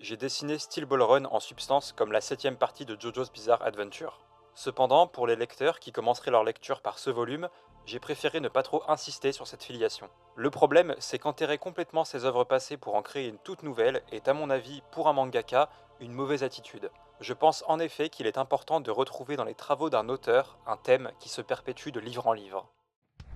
j'ai dessiné Steel Ball Run en substance comme la septième partie de JoJo's Bizarre Adventure. Cependant, pour les lecteurs qui commenceraient leur lecture par ce volume, j'ai préféré ne pas trop insister sur cette filiation. Le problème, c'est qu'enterrer complètement ses œuvres passées pour en créer une toute nouvelle est à mon avis, pour un mangaka, une mauvaise attitude. Je pense en effet qu'il est important de retrouver dans les travaux d'un auteur un thème qui se perpétue de livre en livre.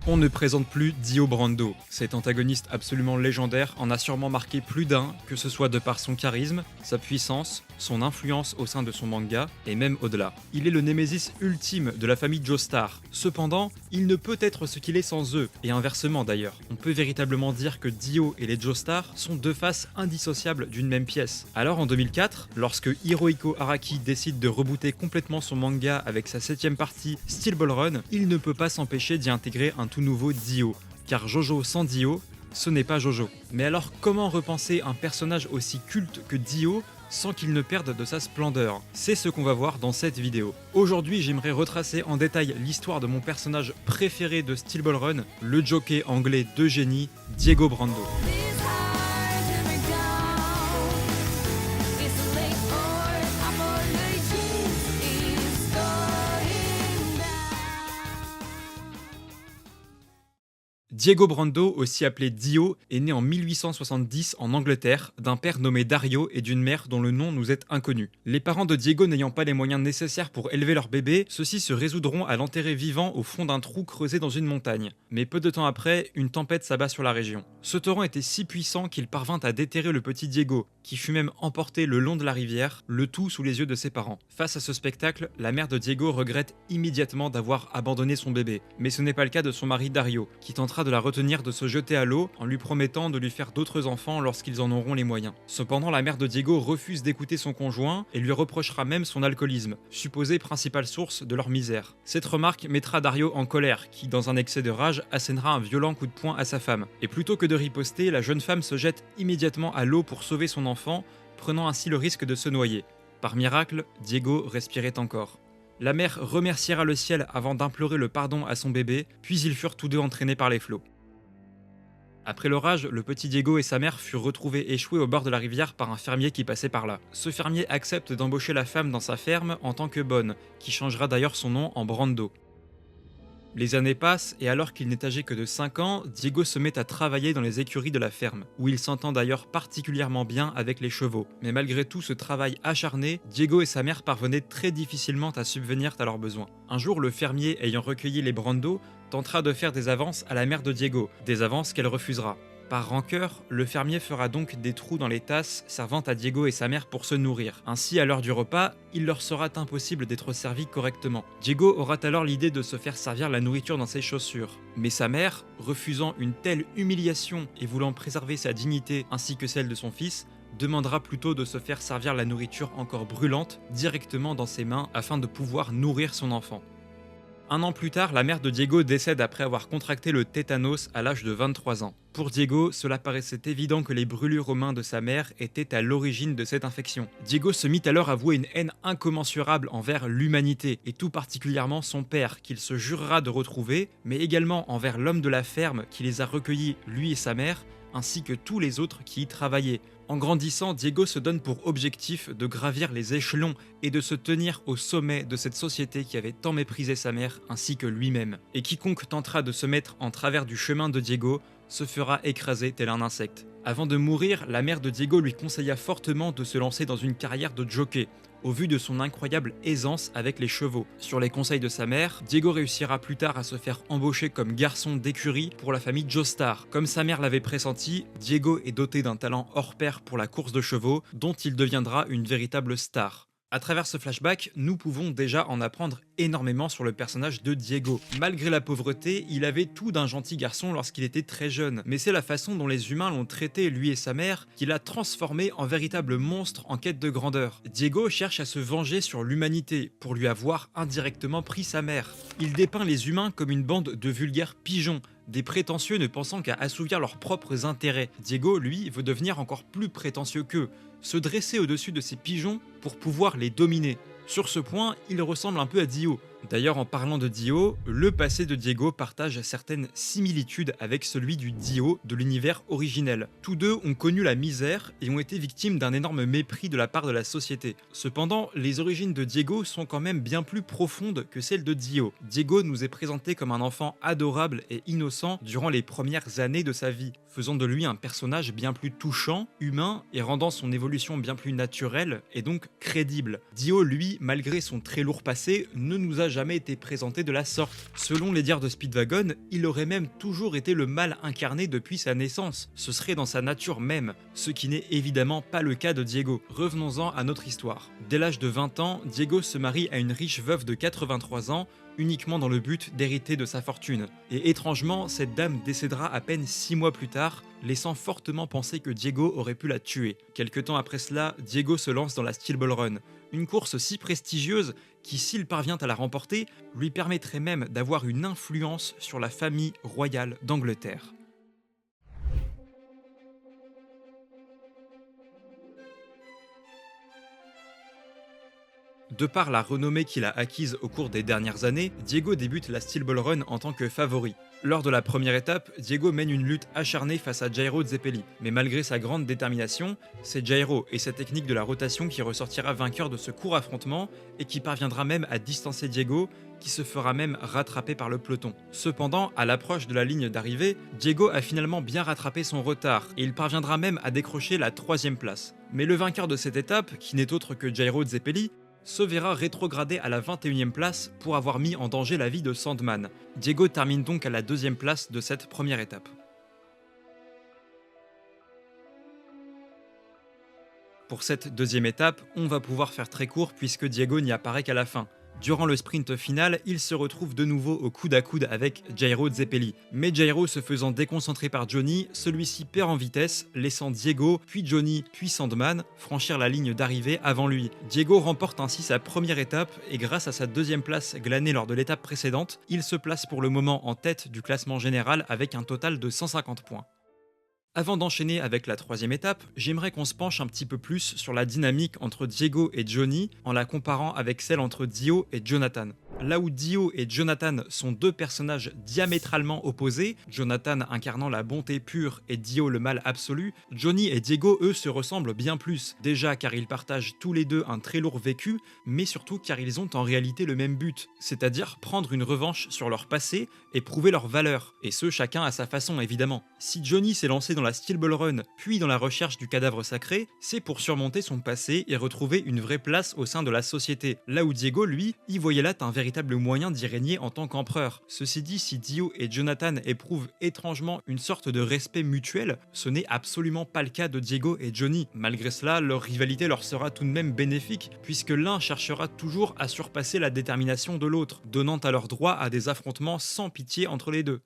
On ne présente plus Dio Brando. Cet antagoniste absolument légendaire en a sûrement marqué plus d'un, que ce soit de par son charisme, sa puissance, son influence au sein de son manga, et même au-delà. Il est le némésis ultime de la famille Joestar. Cependant, il ne peut être ce qu'il est sans eux, et inversement d'ailleurs. On peut véritablement dire que Dio et les Joestar sont deux faces indissociables d'une même pièce. Alors en 2004, lorsque Hirohiko Araki décide de rebooter complètement son manga avec sa septième partie Steel Ball Run, il ne peut pas s'empêcher d'y intégrer un tout nouveau Dio, car Jojo sans Dio, ce n'est pas Jojo. Mais alors comment repenser un personnage aussi culte que Dio sans qu'il ne perde de sa splendeur? C'est ce qu'on va voir dans cette vidéo. Aujourd'hui, j'aimerais retracer en détail l'histoire de mon personnage préféré de Steel Ball Run, le jockey anglais de génie, Diego Brando. Diego Brando, aussi appelé Dio, est né en 1870 en Angleterre, d'un père nommé Dario et d'une mère dont le nom nous est inconnu. Les parents de Diego n'ayant pas les moyens nécessaires pour élever leur bébé, ceux-ci se résoudront à l'enterrer vivant au fond d'un trou creusé dans une montagne. Mais peu de temps après, une tempête s'abat sur la région. Ce torrent était si puissant qu'il parvint à déterrer le petit Diego, qui fut même emporté le long de la rivière, le tout sous les yeux de ses parents. Face à ce spectacle, la mère de Diego regrette immédiatement d'avoir abandonné son bébé. Mais ce n'est pas le cas de son mari Dario, qui tentera de la retenir de se jeter à l'eau en lui promettant de lui faire d'autres enfants lorsqu'ils en auront les moyens. Cependant, la mère de Diego refuse d'écouter son conjoint et lui reprochera même son alcoolisme, supposée principale source de leur misère. Cette remarque mettra Dario en colère, qui, dans un excès de rage, assénera un violent coup de poing à sa femme. Et plutôt que de riposter, la jeune femme se jette immédiatement à l'eau pour sauver son enfant, prenant ainsi le risque de se noyer. Par miracle, Diego respirait encore. La mère remerciera le ciel avant d'implorer le pardon à son bébé, puis ils furent tous deux entraînés par les flots. Après l'orage, le petit Diego et sa mère furent retrouvés échoués au bord de la rivière par un fermier qui passait par là. Ce fermier accepte d'embaucher la femme dans sa ferme en tant que bonne, qui changera d'ailleurs son nom en Brando. Les années passent et alors qu'il n'est âgé que de 5 ans, Diego se met à travailler dans les écuries de la ferme, où il s'entend d'ailleurs particulièrement bien avec les chevaux. Mais malgré tout ce travail acharné, Diego et sa mère parvenaient très difficilement à subvenir à leurs besoins. Un jour, le fermier ayant recueilli les Brando tentera de faire des avances à la mère de Diego, des avances qu'elle refusera. Par rancœur, le fermier fera donc des trous dans les tasses servant à Diego et sa mère pour se nourrir. Ainsi, à l'heure du repas, il leur sera impossible d'être servis correctement. Diego aura alors l'idée de se faire servir la nourriture dans ses chaussures. Mais sa mère, refusant une telle humiliation et voulant préserver sa dignité ainsi que celle de son fils, demandera plutôt de se faire servir la nourriture encore brûlante directement dans ses mains afin de pouvoir nourrir son enfant. Un an plus tard, la mère de Diego décède après avoir contracté le tétanos à l'âge de 23 ans. Pour Diego, cela paraissait évident que les brûlures aux mains de sa mère étaient à l'origine de cette infection. Diego se mit alors à vouer une haine incommensurable envers l'humanité, et tout particulièrement son père, qu'il se jurera de retrouver, mais également envers l'homme de la ferme qui les a recueillis, lui et sa mère, ainsi que tous les autres qui y travaillaient. En grandissant, Diego se donne pour objectif de gravir les échelons et de se tenir au sommet de cette société qui avait tant méprisé sa mère ainsi que lui-même. Et quiconque tentera de se mettre en travers du chemin de Diego se fera écraser tel un insecte. Avant de mourir, la mère de Diego lui conseilla fortement de se lancer dans une carrière de jockey, au vu de son incroyable aisance avec les chevaux. Sur les conseils de sa mère, Diego réussira plus tard à se faire embaucher comme garçon d'écurie pour la famille Joestar. Comme sa mère l'avait pressenti, Diego est doté d'un talent hors pair pour la course de chevaux, dont il deviendra une véritable star. À travers ce flashback, nous pouvons déjà en apprendre énormément sur le personnage de Diego. Malgré la pauvreté, il avait tout d'un gentil garçon lorsqu'il était très jeune, mais c'est la façon dont les humains l'ont traité, lui et sa mère, qui l'a transformé en véritable monstre en quête de grandeur. Diego cherche à se venger sur l'humanité, pour lui avoir indirectement pris sa mère. Il dépeint les humains comme une bande de vulgaires pigeons, des prétentieux ne pensant qu'à assouvir leurs propres intérêts. Diego, lui, veut devenir encore plus prétentieux qu'eux, se dresser au-dessus de ces pigeons pour pouvoir les dominer. Sur ce point, il ressemble un peu à Dio, D'ailleurs, en parlant de Dio, le passé de Diego partage certaines similitudes avec celui du Dio de l'univers originel. Tous deux ont connu la misère et ont été victimes d'un énorme mépris de la part de la société. Cependant, les origines de Diego sont quand même bien plus profondes que celles de Dio. Diego nous est présenté comme un enfant adorable et innocent durant les premières années de sa vie, faisant de lui un personnage bien plus touchant, humain et rendant son évolution bien plus naturelle et donc crédible. Dio, lui, malgré son très lourd passé, ne nous a jamais été présenté de la sorte. Selon les dires de Speedwagon, il aurait même toujours été le mal incarné depuis sa naissance. Ce serait dans sa nature même, ce qui n'est évidemment pas le cas de Diego. Revenons-en à notre histoire. Dès l'âge de 20 ans, Diego se marie à une riche veuve de 83 ans, uniquement dans le but d'hériter de sa fortune. Et étrangement, cette dame décédera à peine 6 mois plus tard, laissant fortement penser que Diego aurait pu la tuer. Quelque temps après cela, Diego se lance dans la Steel Ball Run, une course si prestigieuse qui, s'il parvient à la remporter, lui permettrait même d'avoir une influence sur la famille royale d'Angleterre. De par la renommée qu'il a acquise au cours des dernières années, Diego débute la Steel Ball Run en tant que favori. Lors de la première étape, Diego mène une lutte acharnée face à Jairo Zeppeli, mais malgré sa grande détermination, c'est Jairo et sa technique de la rotation qui ressortira vainqueur de ce court affrontement et qui parviendra même à distancer Diego, qui se fera même rattraper par le peloton. Cependant, à l'approche de la ligne d'arrivée, Diego a finalement bien rattrapé son retard et il parviendra même à décrocher la 3e place. Mais le vainqueur de cette étape, qui n'est autre que Jairo Zeppeli, se verra rétrogradé à la 21e place pour avoir mis en danger la vie de Sandman. Diego termine donc à la 2e place de cette première étape. Pour cette 2e étape, on va pouvoir faire très court puisque Diego n'y apparaît qu'à la fin. Durant le sprint final, il se retrouve de nouveau au coude à coude avec Jairo Zeppeli. Mais Jairo se faisant déconcentrer par Johnny, celui-ci perd en vitesse, laissant Diego, puis Johnny, puis Sandman franchir la ligne d'arrivée avant lui. Diego remporte ainsi sa première étape et grâce à sa 2e place glanée lors de l'étape précédente, il se place pour le moment en tête du classement général avec un total de 150 points. Avant d'enchaîner avec la 3e étape, j'aimerais qu'on se penche un petit peu plus sur la dynamique entre Diego et Johnny en la comparant avec celle entre Dio et Jonathan. Là où Dio et Jonathan sont deux personnages diamétralement opposés, Jonathan incarnant la bonté pure et Dio le mal absolu, Johnny et Diego eux se ressemblent bien plus, déjà car ils partagent tous les deux un très lourd vécu, mais surtout car ils ont en réalité le même but, c'est-à-dire prendre une revanche sur leur passé et prouver leur valeur, et ce chacun à sa façon évidemment. Si Johnny s'est lancé dans la Steel Ball Run, puis dans la recherche du cadavre sacré, c'est pour surmonter son passé et retrouver une vraie place au sein de la société, là où Diego, lui, y voyait là un véritable moyen d'y régner en tant qu'empereur. Ceci dit, si Dio et Jonathan éprouvent étrangement une sorte de respect mutuel, ce n'est absolument pas le cas de Diego et Johnny. Malgré cela, leur rivalité leur sera tout de même bénéfique, puisque l'un cherchera toujours à surpasser la détermination de l'autre, donnant alors droit à des affrontements sans pitié entre les deux.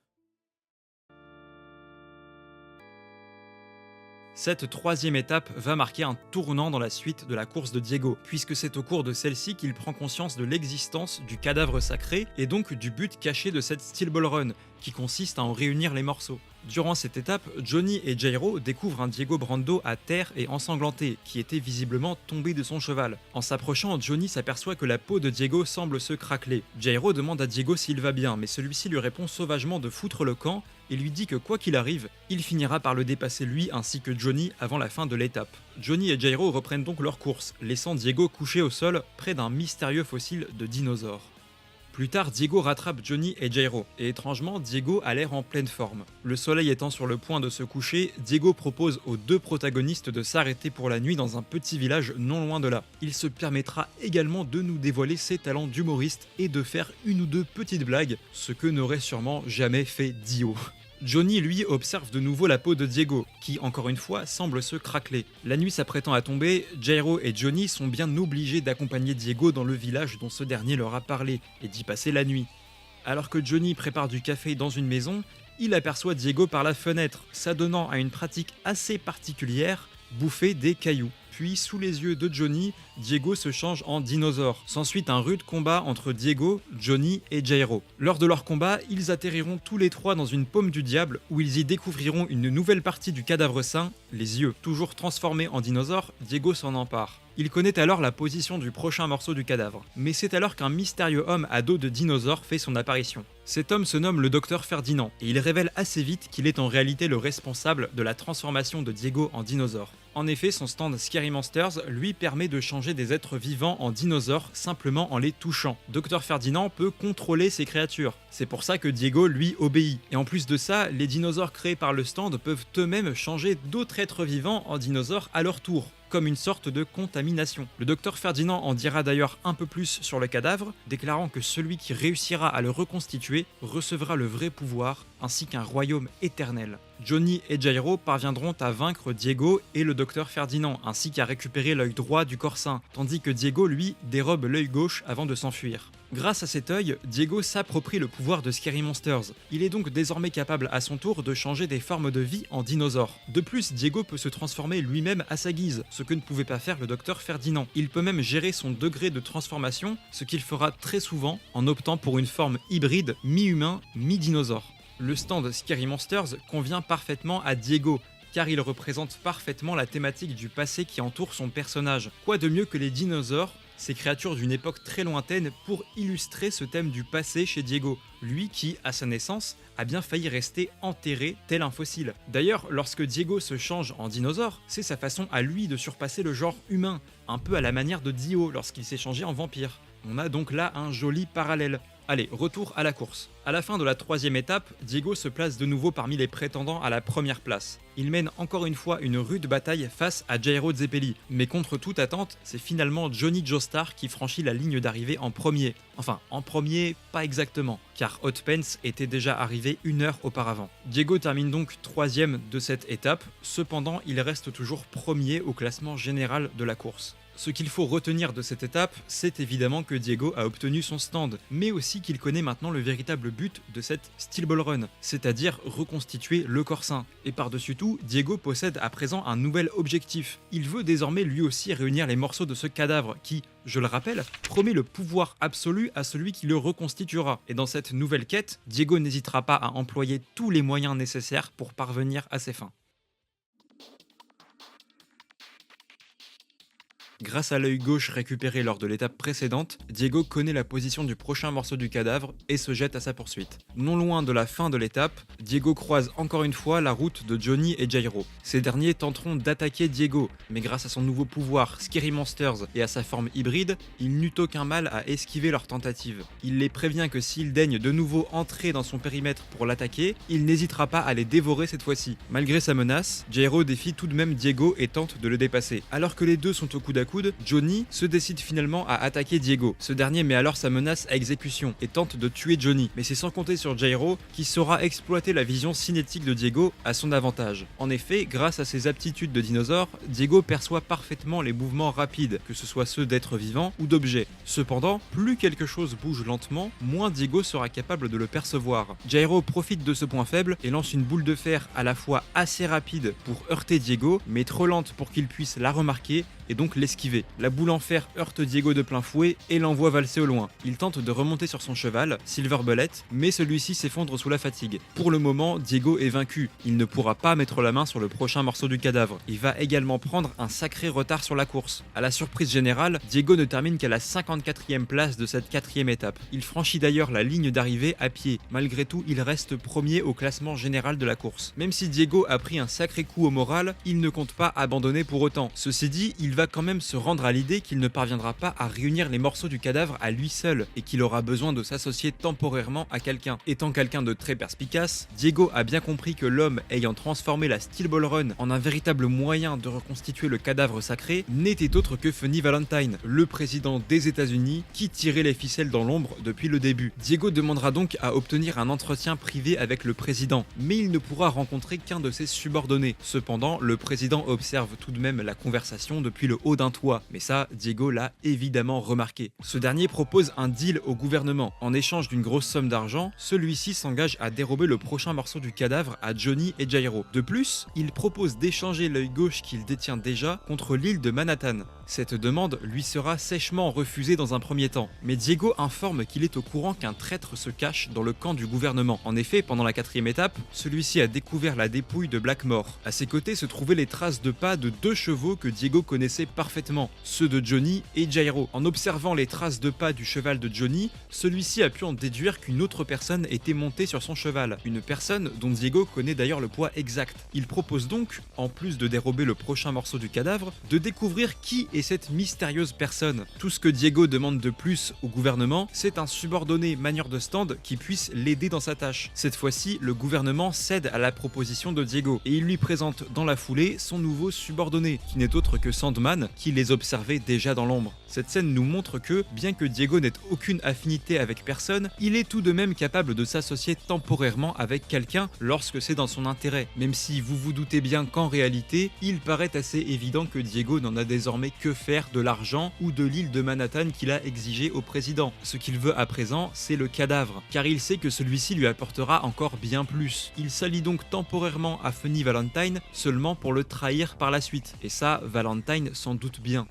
Cette 3e étape va marquer un tournant dans la suite de la course de Diego, puisque c'est au cours de celle-ci qu'il prend conscience de l'existence du cadavre sacré et donc du but caché de cette Steel Ball Run, qui consiste à en réunir les morceaux. Durant cette étape, Johnny et Jairo découvrent un Diego Brando à terre et ensanglanté, qui était visiblement tombé de son cheval. En s'approchant, Johnny s'aperçoit que la peau de Diego semble se craqueler. Jairo demande à Diego s'il va bien, mais celui-ci lui répond sauvagement de foutre le camp et lui dit que quoi qu'il arrive, il finira par le dépasser lui ainsi que Johnny avant la fin de l'étape. Johnny et Jairo reprennent donc leur course, laissant Diego couché au sol près d'un mystérieux fossile de dinosaure. Plus tard, Diego rattrape Johnny et Jairo, et étrangement, Diego a l'air en pleine forme. Le soleil étant sur le point de se coucher, Diego propose aux deux protagonistes de s'arrêter pour la nuit dans un petit village non loin de là. Il se permettra également de nous dévoiler ses talents d'humoriste et de faire une ou deux petites blagues, ce que n'aurait sûrement jamais fait Dio. Johnny, lui, observe de nouveau la peau de Diego, qui, encore une fois, semble se craqueler. La nuit s'apprêtant à tomber, Jairo et Johnny sont bien obligés d'accompagner Diego dans le village dont ce dernier leur a parlé, et d'y passer la nuit. Alors que Johnny prépare du café dans une maison, il aperçoit Diego par la fenêtre, s'adonnant à une pratique assez particulière, bouffer des cailloux. Puis, sous les yeux de Johnny, Diego se change en dinosaure. S'ensuit un rude combat entre Diego, Johnny et Jairo. Lors de leur combat, ils atterriront tous les trois dans une paume du diable où ils y découvriront une nouvelle partie du cadavre saint, les yeux. Toujours transformé en dinosaure, Diego s'en empare. Il connaît alors la position du prochain morceau du cadavre. Mais c'est alors qu'un mystérieux homme à dos de dinosaure fait son apparition. Cet homme se nomme le docteur Ferdinand, et il révèle assez vite qu'il est en réalité le responsable de la transformation de Diego en dinosaure. En effet, son stand Scary Monsters lui permet de changer des êtres vivants en dinosaures simplement en les touchant. Dr Ferdinand peut contrôler ces créatures. C'est pour ça que Diego lui obéit. Et en plus de ça, les dinosaures créés par le stand peuvent eux-mêmes changer d'autres êtres vivants en dinosaures à leur tour, comme une sorte de contamination. Le docteur Ferdinand en dira d'ailleurs un peu plus sur le cadavre, déclarant que celui qui réussira à le reconstituer recevra le vrai pouvoir, ainsi qu'un royaume éternel. Johnny et Jairo parviendront à vaincre Diego et le docteur Ferdinand, ainsi qu'à récupérer l'œil droit du corps sain, tandis que Diego, lui, dérobe l'œil gauche avant de s'enfuir. Grâce à cet œil, Diego s'approprie le pouvoir de Scary Monsters. Il est donc désormais capable à son tour de changer des formes de vie en dinosaures. De plus, Diego peut se transformer lui-même à sa guise, ce que ne pouvait pas faire le docteur Ferdinand. Il peut même gérer son degré de transformation, ce qu'il fera très souvent en optant pour une forme hybride mi-humain, mi-dinosaure. Le stand Scary Monsters convient parfaitement à Diego, car il représente parfaitement la thématique du passé qui entoure son personnage. Quoi de mieux que les dinosaures, ces créatures d'une époque très lointaine, pour illustrer ce thème du passé chez Diego, lui qui, à sa naissance, a bien failli rester enterré tel un fossile. D'ailleurs, lorsque Diego se change en dinosaure, c'est sa façon à lui de surpasser le genre humain, un peu à la manière de Dio lorsqu'il s'est changé en vampire. On a donc là un joli parallèle. Allez, retour à la course. À la fin de la 3e étape, Diego se place de nouveau parmi les prétendants à la première place. Il mène encore une fois une rude bataille face à Jairo Zeppeli, mais contre toute attente, c'est finalement Johnny Joestar qui franchit la ligne d'arrivée en premier. Enfin, en premier, pas exactement, car Hot Pants était déjà arrivé 1 heure auparavant. Diego termine donc 3e de cette étape, cependant il reste toujours premier au classement général de la course. Ce qu'il faut retenir de cette étape, c'est évidemment que Diego a obtenu son stand, mais aussi qu'il connaît maintenant le véritable but de cette Steel Ball Run, c'est-à-dire reconstituer le corps sain. Et par-dessus tout, Diego possède à présent un nouvel objectif. Il veut désormais lui aussi réunir les morceaux de ce cadavre qui, je le rappelle, promet le pouvoir absolu à celui qui le reconstituera. Et dans cette nouvelle quête, Diego n'hésitera pas à employer tous les moyens nécessaires pour parvenir à ses fins. Grâce à l'œil gauche récupéré lors de l'étape précédente, Diego connaît la position du prochain morceau du cadavre et se jette à sa poursuite. Non loin de la fin de l'étape, Diego croise encore une fois la route de Johnny et Jairo. Ces derniers tenteront d'attaquer Diego, mais grâce à son nouveau pouvoir Scary Monsters et à sa forme hybride, il n'eut aucun mal à esquiver leur tentative. Il les prévient que s'ils daignent de nouveau entrer dans son périmètre pour l'attaquer, il n'hésitera pas à les dévorer cette fois-ci. Malgré sa menace, Jairo défie tout de même Diego et tente de le dépasser. Alors que les deux sont au coude à coude, Johnny se décide finalement à attaquer Diego. Ce dernier met alors sa menace à exécution et tente de tuer Johnny, mais c'est sans compter sur Jairo qui saura exploiter la vision cinétique de Diego à son avantage. En effet, grâce à ses aptitudes de dinosaure, Diego perçoit parfaitement les mouvements rapides, que ce soit ceux d'êtres vivants ou d'objets. Cependant, plus quelque chose bouge lentement, moins Diego sera capable de le percevoir. Jairo profite de ce point faible et lance une boule de fer à la fois assez rapide pour heurter Diego, mais trop lente pour qu'il puisse la remarquer et donc l'esquiver. La boule en fer heurte Diego de plein fouet et l'envoie valser au loin. Il tente de remonter sur son cheval, Silver Bullet, mais celui-ci s'effondre sous la fatigue. Pour le moment, Diego est vaincu. Il ne pourra pas mettre la main sur le prochain morceau du cadavre. Il va également prendre un sacré retard sur la course. À la surprise générale, Diego ne termine qu'à la 54e place de cette 4e étape. Il franchit d'ailleurs la ligne d'arrivée à pied. Malgré tout, il reste premier au classement général de la course. Même si Diego a pris un sacré coup au moral, il ne compte pas abandonner pour autant. Ceci dit, il va quand même se rendre à l'idée qu'il ne parviendra pas à réunir les morceaux du cadavre à lui seul et qu'il aura besoin de s'associer temporairement à quelqu'un. Étant quelqu'un de très perspicace, Diego a bien compris que l'homme ayant transformé la Steel Ball Run en un véritable moyen de reconstituer le cadavre sacré n'était autre que Funny Valentine, le président des États-Unis qui tirait les ficelles dans l'ombre depuis le début. Diego demandera donc à obtenir un entretien privé avec le président, mais il ne pourra rencontrer qu'un de ses subordonnés. Cependant, le président observe tout de même la conversation depuis le haut d'un toit, mais ça, Diego l'a évidemment remarqué. Ce dernier propose un deal au gouvernement. En échange d'une grosse somme d'argent, celui-ci s'engage à dérober le prochain morceau du cadavre à Johnny et Jairo. De plus, il propose d'échanger l'œil gauche qu'il détient déjà contre l'île de Manhattan. Cette demande lui sera sèchement refusée dans un premier temps, mais Diego informe qu'il est au courant qu'un traître se cache dans le camp du gouvernement. En effet, pendant la 4e étape, celui-ci a découvert la dépouille de Blackmore. À ses côtés se trouvaient les traces de pas de 2 chevaux que Diego connaissait connaissait parfaitement, ceux de Johnny et Jairo. En observant les traces de pas du cheval de Johnny, celui-ci a pu en déduire qu'une autre personne était montée sur son cheval, une personne dont Diego connaît d'ailleurs le poids exact. Il propose donc, en plus de dérober le prochain morceau du cadavre, de découvrir qui est cette mystérieuse personne. Tout ce que Diego demande de plus au gouvernement, c'est un subordonné manieur de stand qui puisse l'aider dans sa tâche. Cette fois-ci, le gouvernement cède à la proposition de Diego et il lui présente dans la foulée son nouveau subordonné, qui n'est autre que Sandman, qui les observait déjà dans l'ombre. Cette scène nous montre que, bien que Diego n'ait aucune affinité avec personne, il est tout de même capable de s'associer temporairement avec quelqu'un lorsque c'est dans son intérêt, même si vous vous doutez bien qu'en réalité, il paraît assez évident que Diego n'en a désormais que faire de l'argent ou de l'île de Manhattan qu'il a exigé au président. Ce qu'il veut à présent, c'est le cadavre, car il sait que celui-ci lui apportera encore bien plus. Il s'allie donc temporairement à Funny Valentine seulement pour le trahir par la suite, et ça, Valentine s'en doute bien.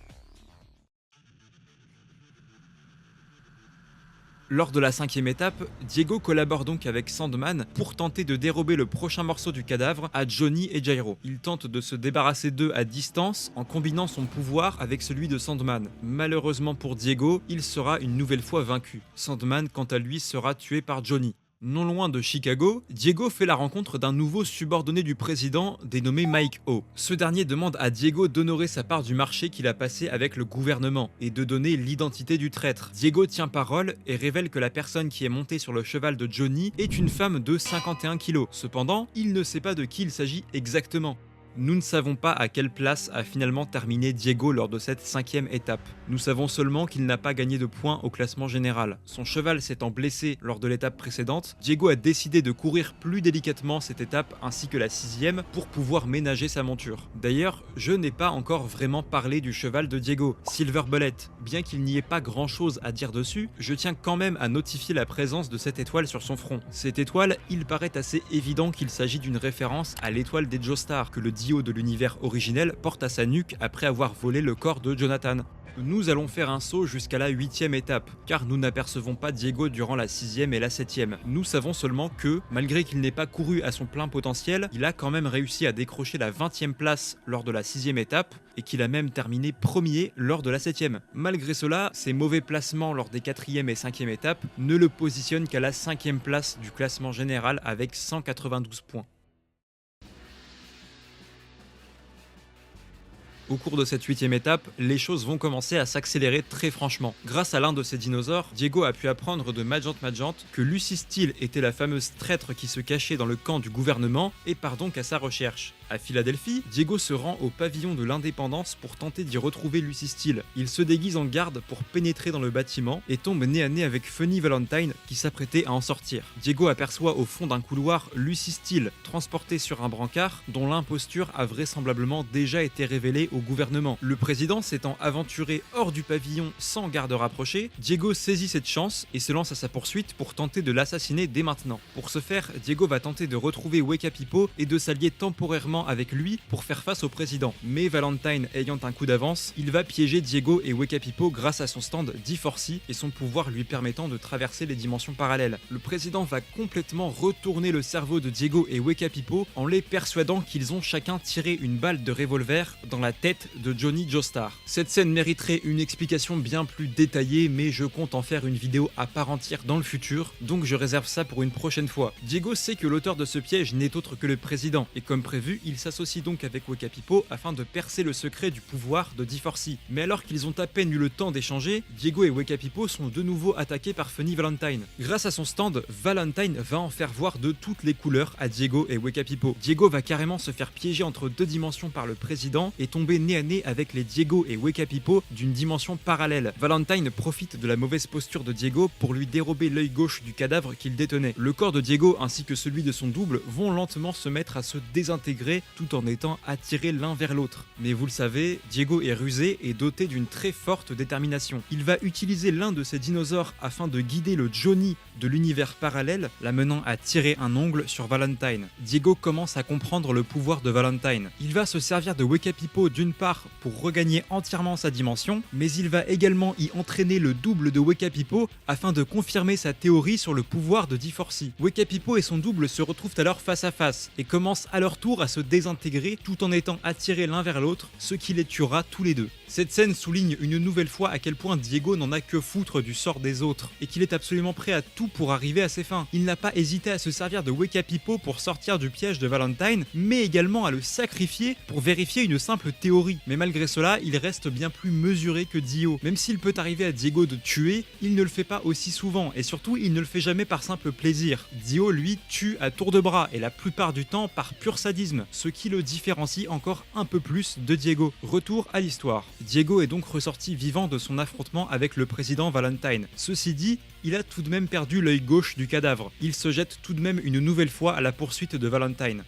Lors de la 5e étape, Diego collabore donc avec Sandman pour tenter de dérober le prochain morceau du cadavre à Johnny et Jairo. Il tente de se débarrasser d'eux à distance en combinant son pouvoir avec celui de Sandman. Malheureusement pour Diego, il sera une nouvelle fois vaincu. Sandman, quant à lui, sera tué par Johnny. Non loin de Chicago, Diego fait la rencontre d'un nouveau subordonné du président dénommé Mike O. Ce dernier demande à Diego d'honorer sa part du marché qu'il a passé avec le gouvernement et de donner l'identité du traître. Diego tient parole et révèle que la personne qui est montée sur le cheval de Johnny est une femme de 51 kilos. Cependant, il ne sait pas de qui il s'agit exactement. Nous ne savons pas à quelle place a finalement terminé Diego lors de cette 5e étape. Nous savons seulement qu'il n'a pas gagné de points au classement général. Son cheval s'étant blessé lors de l'étape précédente, Diego a décidé de courir plus délicatement cette étape ainsi que la 6e pour pouvoir ménager sa monture. D'ailleurs, je n'ai pas encore vraiment parlé du cheval de Diego, Silver Bullet. Bien qu'il n'y ait pas grand chose à dire dessus, je tiens quand même à notifier la présence de cette étoile sur son front. Cette étoile, il paraît assez évident qu'il s'agit d'une référence à l'étoile des Joestar que le Dio de l'univers originel porte à sa nuque après avoir volé le corps de Jonathan. Nous allons faire un saut jusqu'à la 8e étape, car nous n'apercevons pas Diego durant la 6e et la 7e. Nous savons seulement que, malgré qu'il n'ait pas couru à son plein potentiel, il a quand même réussi à décrocher la 20e place lors de la 6e étape, et qu'il a même terminé premier lors de la 7e. Malgré cela, ses mauvais placements lors des 4e et 5e étapes ne le positionnent qu'à la 5e place du classement général avec 192 points. Au cours de cette 8e étape, les choses vont commencer à s'accélérer très franchement. Grâce à l'un de ces dinosaures, Diego a pu apprendre de Magent que Lucy Steele était la fameuse traître qui se cachait dans le camp du gouvernement et part donc à sa recherche. À Philadelphie, Diego se rend au pavillon de l'Indépendance pour tenter d'y retrouver Lucy Steele. Il se déguise en garde pour pénétrer dans le bâtiment et tombe nez à nez avec Funny Valentine qui s'apprêtait à en sortir. Diego aperçoit au fond d'un couloir Lucy Steele, transportée sur un brancard dont l'imposture a vraisemblablement déjà été révélée au gouvernement. Le président s'étant aventuré hors du pavillon sans garde rapprochée, Diego saisit cette chance et se lance à sa poursuite pour tenter de l'assassiner dès maintenant. Pour ce faire, Diego va tenter de retrouver Weka Pipo et de s'allier temporairement avec lui pour faire face au président. Mais Valentine ayant un coup d'avance, il va piéger Diego et Weka Pipo grâce à son stand D-Forcy et son pouvoir lui permettant de traverser les dimensions parallèles. Le président va complètement retourner le cerveau de Diego et Weka Pipo en les persuadant qu'ils ont chacun tiré une balle de revolver dans la tête de Johnny Joestar. Cette scène mériterait une explication bien plus détaillée, mais je compte en faire une vidéo à part entière dans le futur, donc je réserve ça pour une prochaine fois. Diego sait que l'auteur de ce piège n'est autre que le président, et comme prévu, il s'associe donc avec Weka Pipo afin de percer le secret du pouvoir de D-Forcy. Mais alors qu'ils ont à peine eu le temps d'échanger, Diego et Weka Pipo sont de nouveau attaqués par Funny Valentine. Grâce à son stand, Valentine va en faire voir de toutes les couleurs à Diego et Weka Pipo. Diego va carrément se faire piéger entre deux dimensions par le président et tomber nez à nez avec les Diego et Weka Pipo d'une dimension parallèle. Valentine profite de la mauvaise posture de Diego pour lui dérober l'œil gauche du cadavre qu'il détenait. Le corps de Diego ainsi que celui de son double vont lentement se mettre à se désintégrer tout en étant attirés l'un vers l'autre. Mais vous le savez, Diego est rusé et doté d'une très forte détermination. Il va utiliser l'un de ses dinosaures afin de guider le Johnny de l'univers parallèle, l'amenant à tirer un ongle sur Valentine. Diego commence à comprendre le pouvoir de Valentine. Il va se servir de Weka Pipo d'une d'une part pour regagner entièrement sa dimension, mais il va également y entraîner le double de Weka Pipo afin de confirmer sa théorie sur le pouvoir de D-Force. Weka Pipo et son double se retrouvent alors face à face et commencent à leur tour à se désintégrer tout en étant attirés l'un vers l'autre, ce qui les tuera tous les deux. Cette scène souligne une nouvelle fois à quel point Diego n'en a que foutre du sort des autres et qu'il est absolument prêt à tout pour arriver à ses fins. Il n'a pas hésité à se servir de Weka Pipo pour sortir du piège de Valentine, mais également à le sacrifier pour vérifier une simple théorie. Mais malgré cela, il reste bien plus mesuré que Dio. Même s'il peut arriver à Diego de tuer, il ne le fait pas aussi souvent et surtout il ne le fait jamais par simple plaisir. Dio lui tue à tour de bras et la plupart du temps par pur sadisme, ce qui le différencie encore un peu plus de Diego. Retour à l'histoire. Diego est donc ressorti vivant de son affrontement avec le président Valentine. Ceci dit, il a tout de même perdu l'œil gauche du cadavre. Il se jette tout de même une nouvelle fois à la poursuite de Valentine.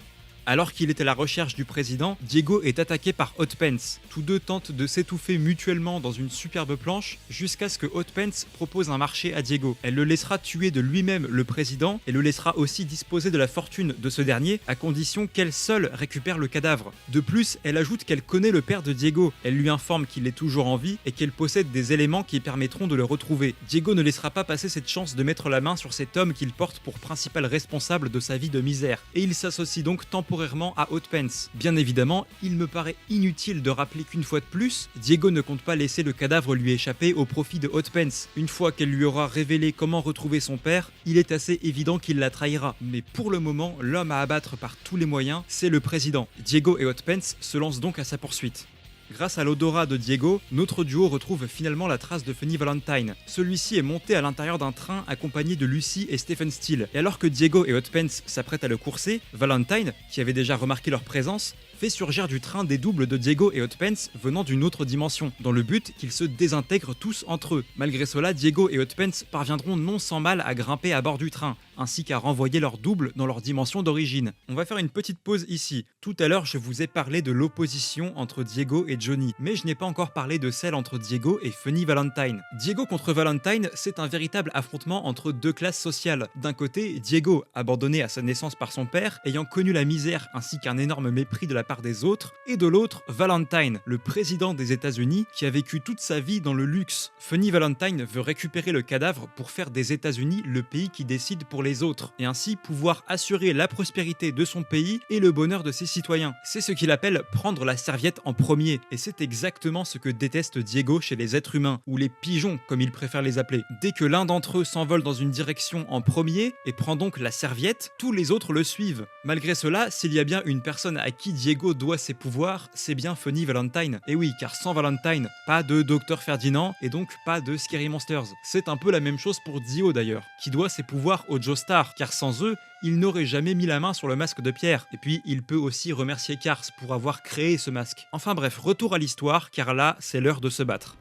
Alors qu'il est à la recherche du président, Diego est attaqué par Hot Pants. Tous deux tentent de s'étouffer mutuellement dans une superbe planche jusqu'à ce que Hot Pants propose un marché à Diego. Elle le laissera tuer de lui-même le président et le laissera aussi disposer de la fortune de ce dernier à condition qu'elle seule récupère le cadavre. De plus, elle ajoute qu'elle connaît le père de Diego. Elle lui informe qu'il est toujours en vie et qu'elle possède des éléments qui permettront de le retrouver. Diego ne laissera pas passer cette chance de mettre la main sur cet homme qu'il porte pour principal responsable de sa vie de misère. Et il s'associe donc temporairement à Hot Pants. Bien évidemment, il me paraît inutile de rappeler qu'une fois de plus, Diego ne compte pas laisser le cadavre lui échapper au profit de Hot Pants. Une fois qu'elle lui aura révélé comment retrouver son père, il est assez évident qu'il la trahira. Mais pour le moment, l'homme à abattre par tous les moyens, c'est le président. Diego et Hot Pants se lancent donc à sa poursuite. Grâce à l'odorat de Diego, notre duo retrouve finalement la trace de Funny Valentine. Celui-ci est monté à l'intérieur d'un train accompagné de Lucy et Stephen Steele. Et alors que Diego et Hot Pants s'apprêtent à le courser, Valentine, qui avait déjà remarqué leur présence, fait surgir du train des doubles de Diego et Hot Pants venant d'une autre dimension, dans le but qu'ils se désintègrent tous entre eux. Malgré cela, Diego et Hot Pants parviendront non sans mal à grimper à bord du train, ainsi qu'à renvoyer leur double dans leur dimension d'origine. On va faire une petite pause ici. Tout à l'heure, je vous ai parlé de l'opposition entre Diego et Johnny, mais je n'ai pas encore parlé de celle entre Diego et Funny Valentine. Diego contre Valentine, c'est un véritable affrontement entre deux classes sociales. D'un côté, Diego, abandonné à sa naissance par son père, ayant connu la misère ainsi qu'un énorme mépris de la part des autres, et de l'autre, Valentine, le président des États-Unis, qui a vécu toute sa vie dans le luxe. Funny Valentine veut récupérer le cadavre pour faire des États-Unis le pays qui décide pour les autres, et ainsi pouvoir assurer la prospérité de son pays et le bonheur de ses citoyens. C'est ce qu'il appelle prendre la serviette en premier, et c'est exactement ce que déteste Diego chez les êtres humains, ou les pigeons comme il préfère les appeler. Dès que l'un d'entre eux s'envole dans une direction en premier, et prend donc la serviette, tous les autres le suivent. Malgré cela, s'il y a bien une personne à qui Diego doit ses pouvoirs, c'est bien Funny Valentine. Et oui, car sans Valentine, pas de Dr Ferdinand, et donc pas de Scary Monsters. C'est un peu la même chose pour Dio d'ailleurs, qui doit ses pouvoirs aux Joestar, car sans eux, il n'aurait jamais mis la main sur le masque de pierre. Et puis, il peut aussi remercier Cars pour avoir créé ce masque. Enfin bref, retour à l'histoire, car là, c'est l'heure de se battre.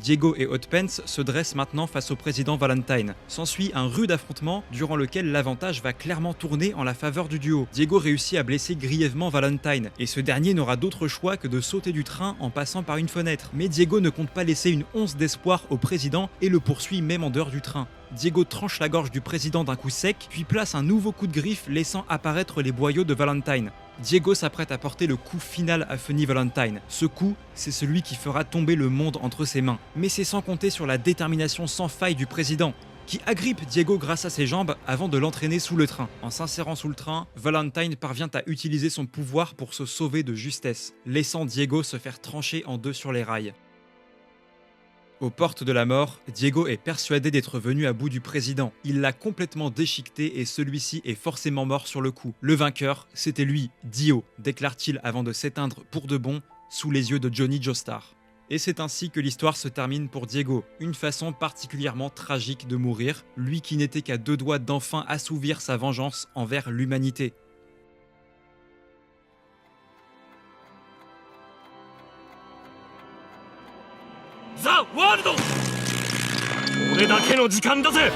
Diego et Hot Pants se dressent maintenant face au président Valentine. S'ensuit un rude affrontement durant lequel l'avantage va clairement tourner en la faveur du duo. Diego réussit à blesser grièvement Valentine, et ce dernier n'aura d'autre choix que de sauter du train en passant par une fenêtre. Mais Diego ne compte pas laisser une once d'espoir au président et le poursuit même en dehors du train. Diego tranche la gorge du président d'un coup sec, puis place un nouveau coup de griffe laissant apparaître les boyaux de Valentine. Diego s'apprête à porter le coup final à Funny Valentine. Ce coup, c'est celui qui fera tomber le monde entre ses mains. Mais c'est sans compter sur la détermination sans faille du président, qui agrippe Diego grâce à ses jambes avant de l'entraîner sous le train. En s'insérant sous le train, Valentine parvient à utiliser son pouvoir pour se sauver de justesse, laissant Diego se faire trancher en deux sur les rails. Aux portes de la mort, Diego est persuadé d'être venu à bout du président. Il l'a complètement déchiqueté et celui-ci est forcément mort sur le coup. Le vainqueur, c'était lui, Dio, déclare-t-il avant de s'éteindre pour de bon sous les yeux de Johnny Joestar. Et c'est ainsi que l'histoire se termine pour Diego, une façon particulièrement tragique de mourir, lui qui n'était qu'à deux doigts d'enfin assouvir sa vengeance envers l'humanité. The World! 俺だけの時間だぜ!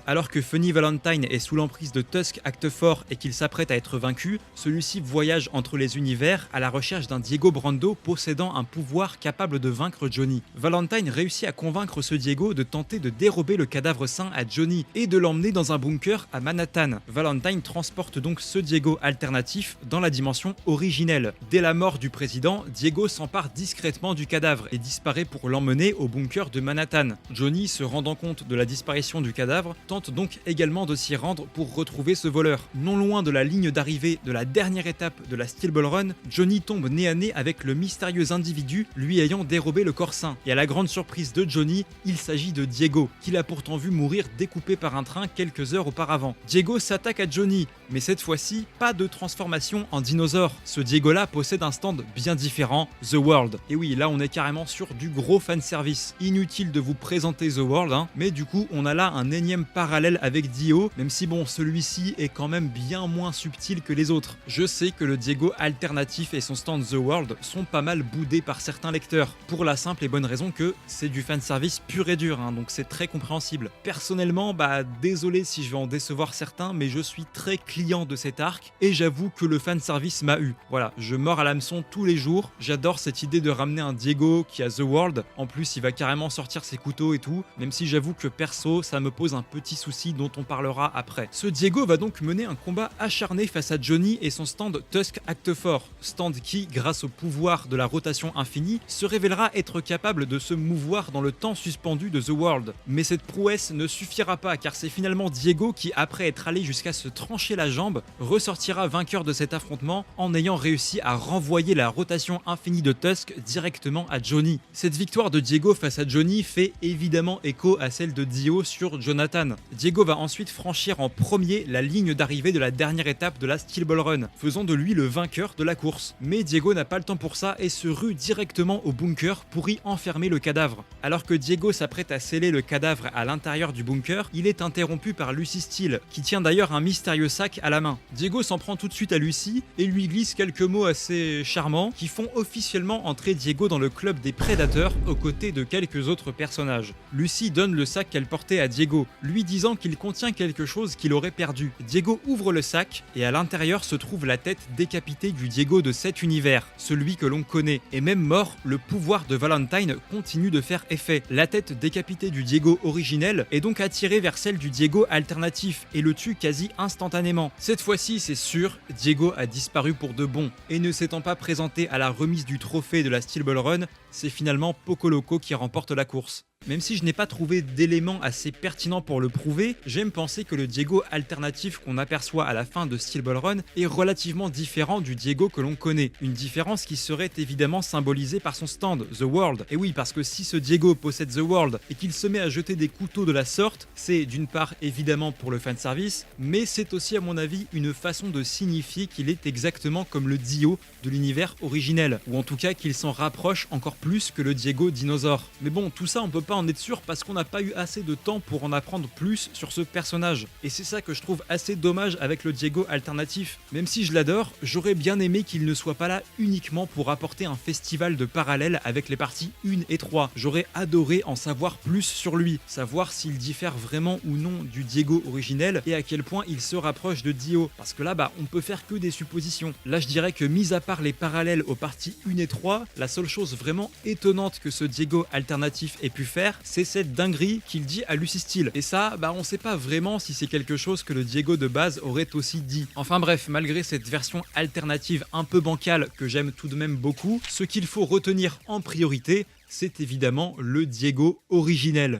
Alors que Funny Valentine est sous l'emprise de Tusk Acte Fort et qu'il s'apprête à être vaincu, celui-ci voyage entre les univers à la recherche d'un Diego Brando possédant un pouvoir capable de vaincre Johnny. Valentine réussit à convaincre ce Diego de tenter de dérober le cadavre sain à Johnny et de l'emmener dans un bunker à Manhattan. Valentine transporte donc ce Diego alternatif dans la dimension originelle. Dès la mort du président, Diego s'empare discrètement du cadavre et disparaît pour l'emmener au bunker de Manhattan. Johnny, se rendant compte de la disparition du cadavre, tente donc également de s'y rendre pour retrouver ce voleur. Non loin de la ligne d'arrivée de la dernière étape de la Steel Ball Run, Johnny tombe nez à nez avec le mystérieux individu lui ayant dérobé le corps sain. Et à la grande surprise de Johnny, il s'agit de Diego, qu'il a pourtant vu mourir découpé par un train quelques heures auparavant. Diego s'attaque à Johnny, mais cette fois-ci, pas de transformation en dinosaure. Ce Diego-là possède un stand bien différent, The World. Et oui, là on est carrément sur du gros fanservice. Inutile de vous présenter The World, mais du coup on a là un énième parallèle avec Dio, même si bon, celui-ci est quand même bien moins subtil que les autres. Je sais que le Diego alternatif et son stand The World sont pas mal boudés par certains lecteurs, pour la simple et bonne raison que c'est du fanservice pur et dur, donc c'est très compréhensible. Personnellement, désolé si je vais en décevoir certains, mais je suis très client de cet arc, et j'avoue que le fanservice m'a eu. Voilà, je mords à l'hameçon tous les jours, j'adore cette idée de ramener un Diego qui a The World, en plus il va carrément sortir ses couteaux et tout, même si j'avoue que perso, ça me pose un petit souci dont on parlera après. Ce Diego va donc mener un combat acharné face à Johnny et son stand Tusk Acte Fort, stand qui, grâce au pouvoir de la rotation infinie, se révélera être capable de se mouvoir dans le temps suspendu de The World. Mais cette prouesse ne suffira pas, car c'est finalement Diego qui, après être allé jusqu'à se trancher la jambe, ressortira vainqueur de cet affrontement en ayant réussi à renvoyer la rotation infinie de Tusk directement à Johnny. Cette victoire de Diego face à Johnny fait évidemment écho à celle de Dio sur Jonathan. Diego va ensuite franchir en premier la ligne d'arrivée de la dernière étape de la Steel Ball Run, faisant de lui le vainqueur de la course. Mais Diego n'a pas le temps pour ça et se rue directement au bunker pour y enfermer le cadavre. Alors que Diego s'apprête à sceller le cadavre à l'intérieur du bunker, il est interrompu par Lucy Steele, qui tient d'ailleurs un mystérieux sac à la main. Diego s'en prend tout de suite à Lucy et lui glisse quelques mots assez charmants qui font officiellement entrer Diego dans le club des prédateurs aux côtés de quelques autres personnages. Lucy donne le sac qu'elle portait à Diego, lui disant qu'il contient quelque chose qu'il aurait perdu. Diego ouvre le sac et à l'intérieur se trouve la tête décapitée du Diego de cet univers, celui que l'on connaît. Et même mort, le pouvoir de Valentine continue de faire effet. La tête décapitée du Diego originel est donc attirée vers celle du Diego alternatif et le tue quasi instantanément. Cette fois-ci, c'est sûr, Diego a disparu pour de bon, et ne s'étant pas présenté à la remise du trophée de la Steel Ball Run, c'est finalement Poco Loco qui remporte la course. Même si je n'ai pas trouvé d'éléments assez pertinents pour le prouver, j'aime penser que le Diego alternatif qu'on aperçoit à la fin de Steel Ball Run est relativement différent du Diego que l'on connaît. Une différence qui serait évidemment symbolisée par son stand, The World. Et oui, parce que si ce Diego possède The World et qu'il se met à jeter des couteaux de la sorte, c'est d'une part évidemment pour le fanservice, mais c'est aussi à mon avis une façon de signifier qu'il est exactement comme le Dio de l'univers originel, ou en tout cas qu'il s'en rapproche encore plus que le Diego dinosaure. Mais bon, tout ça on peut pas en être sûr parce qu'on n'a pas eu assez de temps pour en apprendre plus sur ce personnage. Et c'est ça que je trouve assez dommage avec le Diego alternatif. Même si je l'adore, j'aurais bien aimé qu'il ne soit pas là uniquement pour apporter un festival de parallèles avec les parties 1 et 3. J'aurais adoré en savoir plus sur lui, savoir s'il diffère vraiment ou non du Diego originel et à quel point il se rapproche de Dio. Parce que là, on peut faire que des suppositions. Là, je dirais que mis à part les parallèles aux parties 1 et 3, la seule chose vraiment étonnante que ce Diego alternatif ait pu faire, c'est cette dinguerie qu'il dit à Lucy Steele. Et ça, on sait pas vraiment si c'est quelque chose que le Diego de base aurait aussi dit. Enfin bref, malgré cette version alternative un peu bancale que j'aime tout de même beaucoup, ce qu'il faut retenir en priorité, c'est évidemment le Diego originel.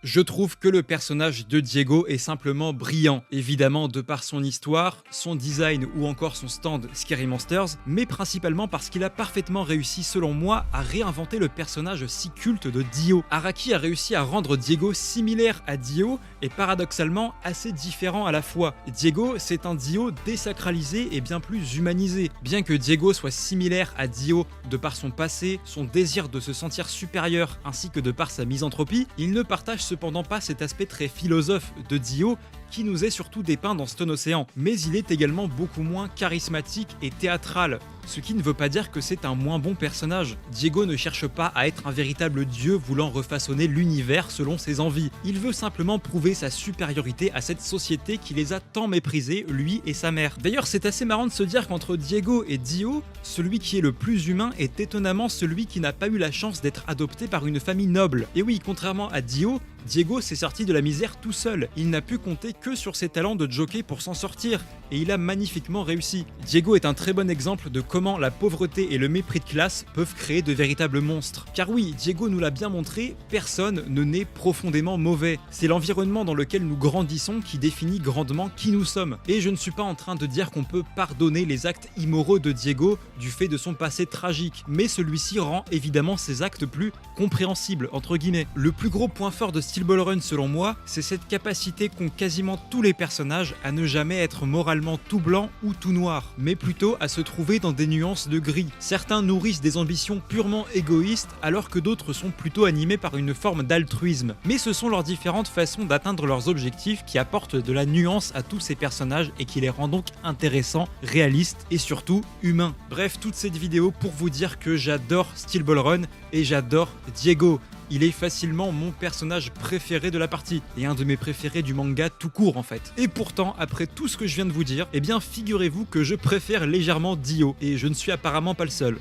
Je trouve que le personnage de Diego est simplement brillant, évidemment de par son histoire, son design ou encore son stand Scary Monsters, mais principalement parce qu'il a parfaitement réussi selon moi à réinventer le personnage si culte de Dio. Araki a réussi à rendre Diego similaire à Dio et paradoxalement assez différent à la fois. Diego, c'est un Dio désacralisé et bien plus humanisé. Bien que Diego soit similaire à Dio de par son passé, son désir de se sentir supérieur ainsi que de par sa misanthropie, il ne partage cependant pas cet aspect très philosophe de Dio qui nous est surtout dépeint dans Stone Ocean, mais il est également beaucoup moins charismatique et théâtral. Ce qui ne veut pas dire que c'est un moins bon personnage. Diego ne cherche pas à être un véritable dieu voulant refaçonner l'univers selon ses envies. Il veut simplement prouver sa supériorité à cette société qui les a tant méprisés, lui et sa mère. D'ailleurs, c'est assez marrant de se dire qu'entre Diego et Dio, celui qui est le plus humain est étonnamment celui qui n'a pas eu la chance d'être adopté par une famille noble. Et oui, contrairement à Dio, Diego s'est sorti de la misère tout seul. Il n'a pu compter que sur ses talents de jockey pour s'en sortir, et il a magnifiquement réussi. Diego est un très bon exemple de comment la pauvreté et le mépris de classe peuvent créer de véritables monstres. Car oui, Diego nous l'a bien montré, personne ne naît profondément mauvais. C'est l'environnement dans lequel nous grandissons qui définit grandement qui nous sommes. Et je ne suis pas en train de dire qu'on peut pardonner les actes immoraux de Diego du fait de son passé tragique, mais celui-ci rend évidemment ses actes plus compréhensibles, entre guillemets. Le plus gros point fort de Steel Ball Run selon moi, c'est cette capacité qu'ont quasiment tous les personnages à ne jamais être moralement tout blanc ou tout noir, mais plutôt à se trouver dans des nuances de gris. Certains nourrissent des ambitions purement égoïstes alors que d'autres sont plutôt animés par une forme d'altruisme. Mais ce sont leurs différentes façons d'atteindre leurs objectifs qui apportent de la nuance à tous ces personnages et qui les rend donc intéressants, réalistes et surtout humains. Bref, toute cette vidéo pour vous dire que j'adore Steel Ball Run et j'adore Diego. Il est facilement mon personnage préféré de la partie, et un de mes préférés du manga tout court en fait. Et pourtant, après tout ce que je viens de vous dire, eh bien figurez-vous que je préfère légèrement Dio, et je ne suis apparemment pas le seul.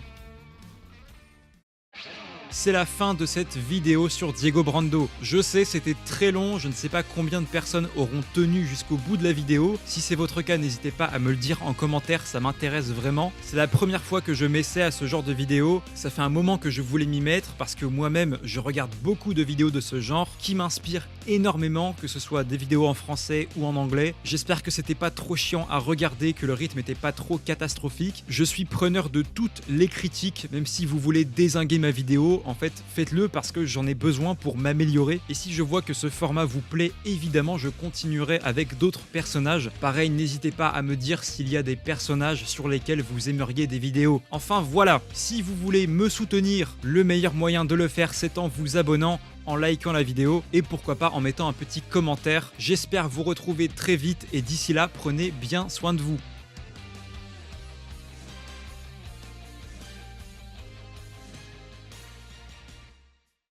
C'est la fin de cette vidéo sur Diego Brando. Je sais, c'était très long, je ne sais pas combien de personnes auront tenu jusqu'au bout de la vidéo. Si c'est votre cas, n'hésitez pas à me le dire en commentaire, ça m'intéresse vraiment. C'est la première fois que je m'essaie à ce genre de vidéo. Ça fait un moment que je voulais m'y mettre parce que moi-même, je regarde beaucoup de vidéos de ce genre qui m'inspirent énormément, que ce soit des vidéos en français ou en anglais. J'espère que c'était pas trop chiant à regarder, que le rythme était pas trop catastrophique. Je suis preneur de toutes les critiques, même si vous voulez dézinguer ma vidéo. En fait, faites-le parce que j'en ai besoin pour m'améliorer. Et si je vois que ce format vous plaît, évidemment, je continuerai avec d'autres personnages. Pareil, n'hésitez pas à me dire s'il y a des personnages sur lesquels vous aimeriez des vidéos. Enfin, voilà. Si vous voulez me soutenir, le meilleur moyen de le faire, c'est en vous abonnant, en likant la vidéo et pourquoi pas en mettant un petit commentaire. J'espère vous retrouver très vite et d'ici là, prenez bien soin de vous.